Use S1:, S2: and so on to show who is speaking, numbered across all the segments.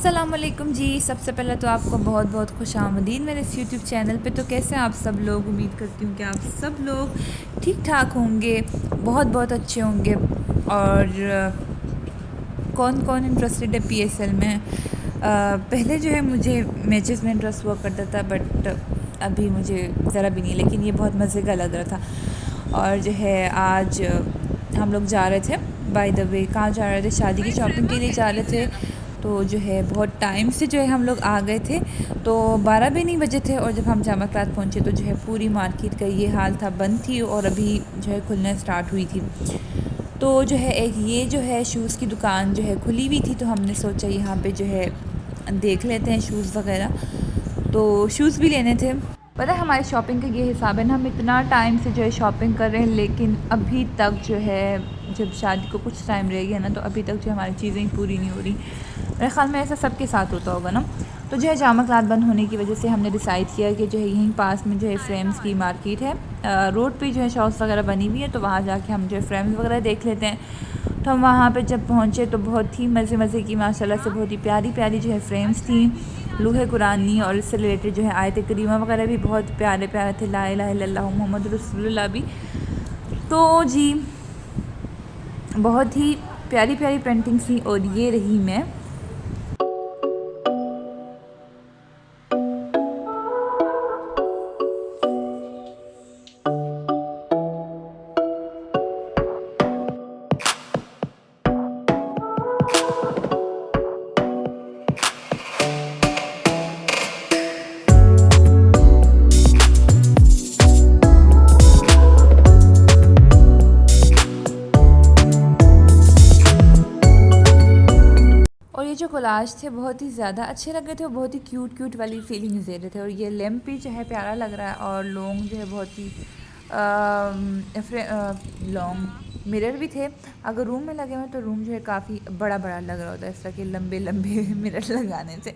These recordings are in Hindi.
S1: अस्सलामुअलैकुम जी। सबसे पहले तो आपको बहुत बहुत खुशामदीद मेरे इस यूट्यूब चैनल पे। तो कैसे हैं आप सब लोग? उम्मीद करती हूँ कि आप सब लोग ठीक ठाक होंगे, बहुत बहुत अच्छे होंगे। और कौन कौन इंटरेस्टेड है पीएसएल में? पहले जो है मुझे मैचेस में इंटरेस्ट हुआ करता था, बट अभी मुझे ज़रा भी नहीं, लेकिन ये बहुत मज़े का लग रहा था। और जो है आज हम लोग जा रहे थे, बाय द वे कहाँ जा रहे थे? शादी की शॉपिंग के लिए जा रहे थे। तो जो है बहुत टाइम से जो है हम लोग आ गए थे, तो 12 भी नहीं बजे थे। और जब हम जामा क्लास पहुँचे तो जो है पूरी मार्केट का ये हाल था, बंद थी और अभी जो है खुलना स्टार्ट हुई थी। तो जो है एक ये जो है शूज़ की दुकान जो है खुली हुई थी, तो हमने सोचा यहाँ पे जो है देख लेते हैं शूज़ वगैरह। तो शूज़ भी लेने थे। पता है हमारी शॉपिंग का ये हिसाब है ना, हम इतना टाइम से जो है शॉपिंग कर रहे हैं, लेकिन अभी तक जो है, जब शादी को कुछ टाइम रह गया ना, तो अभी तक जो हमारी चीज़ें पूरी नहीं हो रही। मेरे ख्याल में ऐसा सबके साथ होता होगा ना। तो जो है जामा क्लास बंद होने की वजह से हमने डिसाइड किया कि जो है यहीं पास में जो है फ्रेम्स की मार्केट है, रोड पे जो है शॉप्स वगैरह बनी हुई है, तो वहाँ जाके हम जो है फ्रेम्स वगैरह देख लेते हैं। तो हम वहाँ पे जब पहुँचे तो बहुत ही मज़े की माशाल्लाह से बहुत ही प्यारी प्यारी जो है फ्रेम्स थी, लूहे कुरानी और इससे रिलेटेड जो है आयत करीमा वगैरह भी बहुत प्यारे प्यारे थे, ला इलाहा इल्लल्लाह मुहम्मद रसूलुल्लाह भी। तो जी बहुत ही प्यारी प्यारी पेंटिंग्स थी। और ये रही मैं। और ये जो कोलाज थे बहुत ही ज़्यादा अच्छे लग रहे थे और बहुत ही क्यूट वाली फीलिंग्स दे रहे थे। और ये लैम्प भी जो है प्यारा लग रहा है, और लॉन्ग जो है बहुत ही लॉन्ग मिरर भी थे। अगर रूम में लगे हुए तो रूम जो है काफ़ी बड़ा लग रहा होता है, इस तरह के लंबे मिरर लगाने से।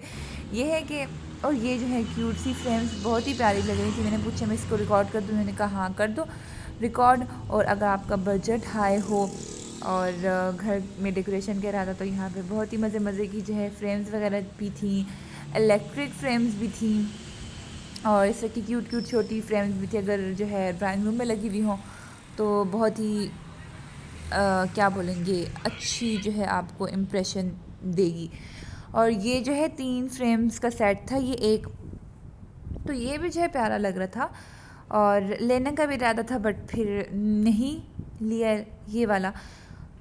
S1: ये है कि, और ये जो है क्यूट सी फ्रेम्स बहुत ही प्यारी लग रही थी। मैंने पूछा मैं इसको रिकॉर्ड कर दूँ, मैंने कहा हाँ कर दो रिकॉर्ड। और अगर आपका बजट हाई हो और घर में डेकोरेशन के रहा था, तो यहाँ पे बहुत ही मज़े की जो है फ्रेम्स वगैरह भी थी, इलेक्ट्रिक फ्रेम्स भी थी, और इस तरह की क्यूट छोटी फ्रेम्स भी थी। अगर जो है ड्राइंग रूम में लगी हुई हो तो बहुत ही क्या बोलेंगे, अच्छी जो है आपको इम्प्रेशन देगी। और ये जो है 3 फ्रेम्स का सेट था, ये एक, तो ये भी जो है प्यारा लग रहा था और लेने का भी इरादा था, बट फिर नहीं लिया ये वाला।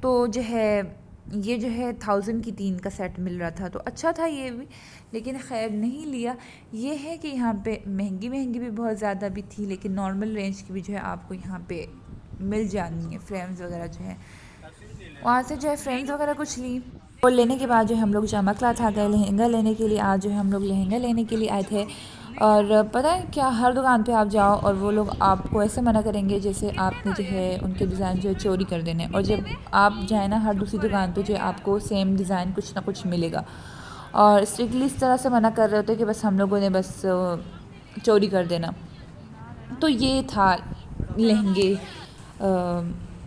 S1: तो जो है ये जो है 1000 की 3 का सेट मिल रहा था, तो अच्छा था ये भी, लेकिन खैर नहीं लिया। ये है कि यहाँ पे महंगी भी बहुत ज़्यादा भी थी, लेकिन नॉर्मल रेंज की भी जो है आपको यहाँ पे मिल जानी है फ्रेम्स वगैरह जो है। वहाँ से जो है फ्रेम्स वगैरह कुछ ली, और लेने के बाद जो है हम लोग जामा क्लाथ आ गए लहंगा लेने के लिए। आज जो है हम लोग लहंगा लेने के लिए आए थे। और पता है क्या, हर दुकान पे आप जाओ और वो लोग आपको ऐसे मना करेंगे जैसे आपने जो है उनके डिज़ाइन जो है चोरी कर देने। और जब आप जाए ना हर दूसरी दुकान पे, जो है आपको सेम डिज़ाइन कुछ ना कुछ मिलेगा। और स्ट्रिक्टली इस तरह से मना कर रहे होते कि बस हम लोगों ने बस चोरी कर देना। तो ये था लहंगे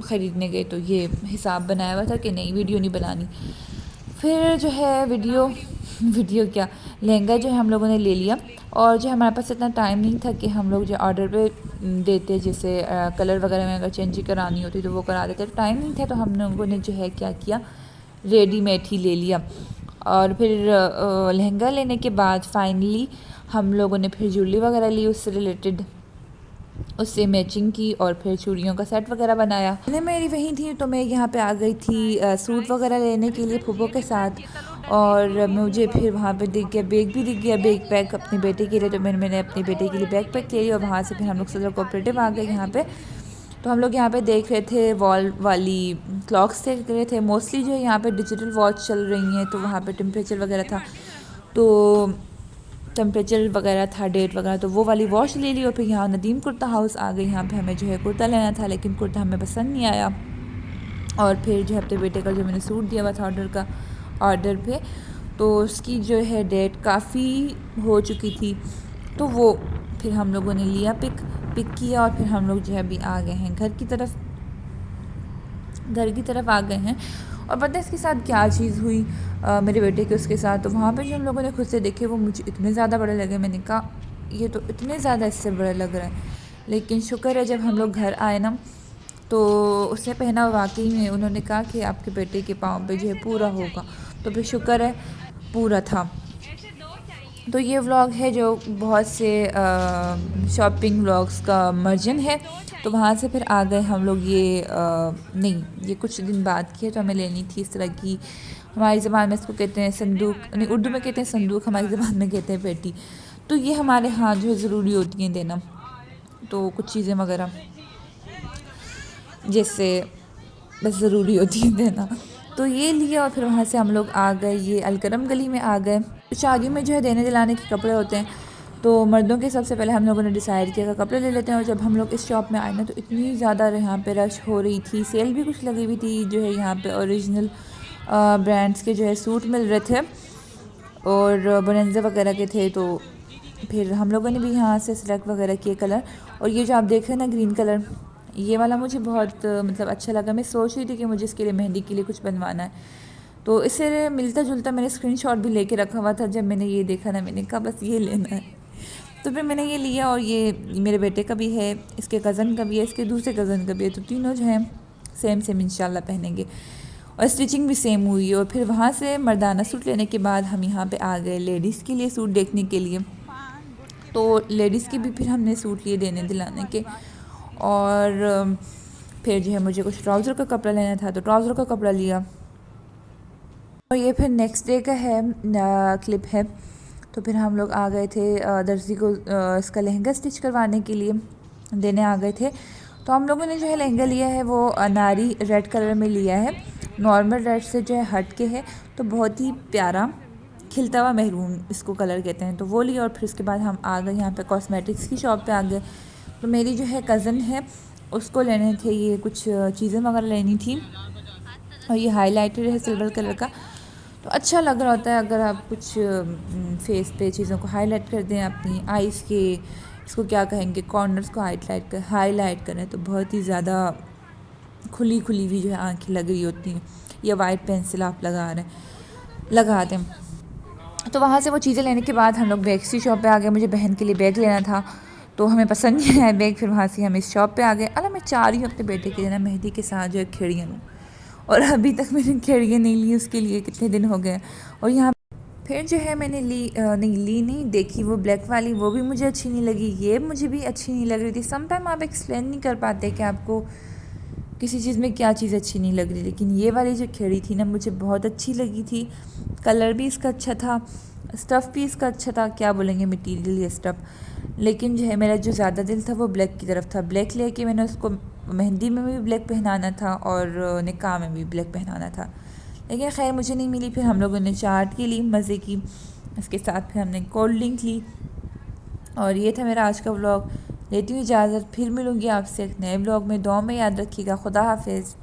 S1: ख़रीदने गए, तो ये हिसाब बनाया हुआ था कि नहीं वीडियो नहीं बनानी। फिर जो है वीडियो क्या, लहंगा जो है हम लोगों ने ले लिया। और जो हमारे पास इतना टाइम नहीं था कि हम लोग जो ऑर्डर पे देते, जैसे कलर वगैरह में अगर चेंज करानी होती तो वो करा देते, टाइम नहीं था। तो हम लोगों ने जो है क्या किया, रेडीमेड ही ले लिया। और फिर लहंगा लेने के बाद फाइनली हम लोगों ने फिर ज्वेलरी वगैरह ली, उससे रिलेटेड उससे मैचिंग की, और फिर चूड़ियों का सेट वगैरह बनाया। मैंने मेरी वहीं थी, तो मैं यहाँ पे आ गई थी सूट वगैरह लेने के लिए फूफो के साथ। और मुझे फिर वहाँ पे दिख गया, बैग भी दिख गया, बैग पैक अपने बेटे के लिए। तो मैंने अपने बेटे के लिए बैग पैक ले लिया, और वहाँ से फिर हम लोग सदर कोऑपरेटिव आ गए यहाँ पे। तो हम लोग यहाँ पे देख रहे थे वॉल वाली क्लॉक्स देख रहे थे। मोस्टली जो है यहाँ पे डिजिटल वॉच चल रही हैं, तो वहाँ पे टेम्परेचर वगैरह था, तो टेम्परेचर वगैरह था, डेट वगैरह, तो वो वाली वॉच ले ली। और फिर यहाँ नदीम कुर्ता हाउस आ गई। यहाँ पे हमें जो है कुर्ता लेना था, लेकिन कुर्ता हमें पसंद नहीं आया। और फिर जो है अपने बेटे का जो मैंने सूट दिया हुआ था ऑर्डर पे, तो उसकी जो है डेट काफ़ी हो चुकी थी। तो वो फिर हम लोगों ने लिया, पिक किया, और फिर हम लोग जो है अभी आ गए हैं घर की तरफ आ गए हैं। और पता है इसके साथ क्या चीज़ हुई मेरे बेटे के उसके साथ, तो वहाँ पे जो हम लोगों ने खुद से देखे वो मुझे इतने ज़्यादा बड़े लगे। मैंने कहा ये तो इतने ज़्यादा इससे बड़ा लग रहा है, लेकिन शुक्र है जब हम लोग घर आए ना तो उसने पहना, वाकई में उन्होंने कहा कि आपके बेटे के पाँव पे जो है पूरा होगा, तो फिर शुक्र है पूरा था। तो ये व्लॉग है जो बहुत से शॉपिंग व्लॉग्स का मर्जन है। तो वहाँ से फिर आ गए हम लोग, ये नहीं ये कुछ दिन बाद की है, तो हमें लेनी थी इस तरह की, हमारी ज़बान में इसको कहते हैं संदूक, नहीं उर्दू में कहते हैं संदूक, हमारी ज़बान में कहते हैं पेटी। तो ये हमारे यहाँ जो है ज़रूरी होती हैं देना, तो कुछ चीज़ें वगैरह जैसे बस ज़रूरी होती है देना, तो ये लिया। और फिर वहाँ से हम लोग आ गए, ये अलकरम गली में आ गए। तो शादियों में जो है देने दिलाने के कपड़े होते हैं, तो मर्दों के सबसे पहले हम लोगों ने डिसाइड किया कि कपड़े ले लेते हैं। और जब हम लोग इस शॉप में आए ना तो इतनी ज़्यादा यहाँ पे रश हो रही थी, सेल भी कुछ लगी हुई थी, जो है यहाँ पे ओरिजिनल ब्रांड्स के जो है सूट मिल रहे थे और बोनेंजा वगैरह के थे। तो फिर हम लोगों ने भी यहाँ से सिलेक्ट वगैरह किए कलर। और ये जो आप देख रहे हैं ना ग्रीन कलर, ये वाला मुझे बहुत मतलब अच्छा लगा। मैं सोच रही थी कि मुझे इसके लिए मेहंदी के लिए कुछ बनवाना है, तो इससे मिलता जुलता मैंने स्क्रीनशॉट भी लेके रखा हुआ था। जब मैंने ये देखा ना मैंने कहा बस ये लेना है, तो फिर मैंने ये लिया। और ये मेरे बेटे का भी है, इसके कज़न का भी है, इसके दूसरे कज़न का भी है, तो तीनों जो हैं सेम सेम इंशाल्लाह पहनेंगे। और स्टिचिंग भी सेम हुई। और फिर वहाँ से मर्दाना सूट लेने के बाद हम यहाँ पे आ गए लेडीज़ के लिए सूट देखने के लिए। तो लेडीज़ के भी फिर हमने सूट लिए देने दिलाने के। और फिर जो है मुझे कुछ ट्राउज़र का कपड़ा लेना था, तो ट्राउज़र का कपड़ा लिया। और ये फिर नेक्स्ट डे का है क्लिप है। तो फिर हम लोग आ गए थे दर्जी को इसका लहंगा स्टिच करवाने के लिए देने आ गए थे। तो हम लोगों ने जो है लहंगा लिया है वो अनारी रेड कलर में लिया है, नॉर्मल रेड से जो है हट के है, तो बहुत ही प्यारा खिलता हुआ महरून इसको कलर कहते हैं, तो वो लिया। और फिर उसके बाद हम आ गए यहाँ पे कॉस्मेटिक्स की शॉप पे आ गए। तो मेरी जो है कज़न है उसको लेने थे ये कुछ चीज़ें वगैरह लेनी थी। और ये हाईलाइटर है सिल्वर कलर का, तो अच्छा लग रहा होता है अगर आप कुछ फेस पे चीज़ों को हाईलाइट कर दें, अपनी आइज़ के इसको क्या कहेंगे कॉर्नर्स को हाईलाइट करें, तो बहुत ही ज़्यादा खुली खुली हुई जो है आँखें लग रही होती हैं, या वाइट पेंसिल आप लगा दें। तो वहाँ से वो चीज़ें लेने के बाद हम लोग बैग्स की शॉप पे आ गए। मुझे बहन के लिए बैग लेना था, तो हमें पसंद नहीं आया बैग। फिर वहाँ से हम इस शॉप पे आ गए। अरे मैं चाह रही हूँ अपने बेटे के ना मेहंदी के साथ जो है खिड़ियाँ लूँ, और अभी तक मैंने खिड़ियाँ नहीं ली, उसके लिए कितने दिन हो गए। और यहाँ फिर जो है मैंने नहीं देखी वो ब्लैक वाली, वो भी मुझे अच्छी नहीं लगी, ये मुझे भी अच्छी नहीं लग रही थी। समटाइम आप एक्सप्लेन नहीं कर पाते कि आपको किसी चीज़ में क्या चीज़ अच्छी नहीं लग रही, लेकिन ये वाली जो खिड़ी थी ना मुझे बहुत अच्छी लगी थी। कलर भी इसका अच्छा था, स्टफ़ भी इसका अच्छा था, क्या बोलेंगे मटेरियल या स्टफ़। लेकिन जो है मेरा जो ज़्यादा दिल था वो ब्लैक की तरफ था। ब्लैक लेके मैंने उसको मेहंदी में भी ब्लैक पहनाना था और निकाह में भी ब्लैक पहनाना था, लेकिन खैर मुझे नहीं मिली। फिर हम लोगों ने चाट की ली मज़े की, इसके साथ फिर हमने कोल्ड ड्रिंक ली। और ये था मेरा आज का व्लॉग। लेती हूँ इजाज़त, फिर मिलूँगी आपसे एक नए व्लॉग में। दुआ में याद रखिएगा। खुदा हाफिज़।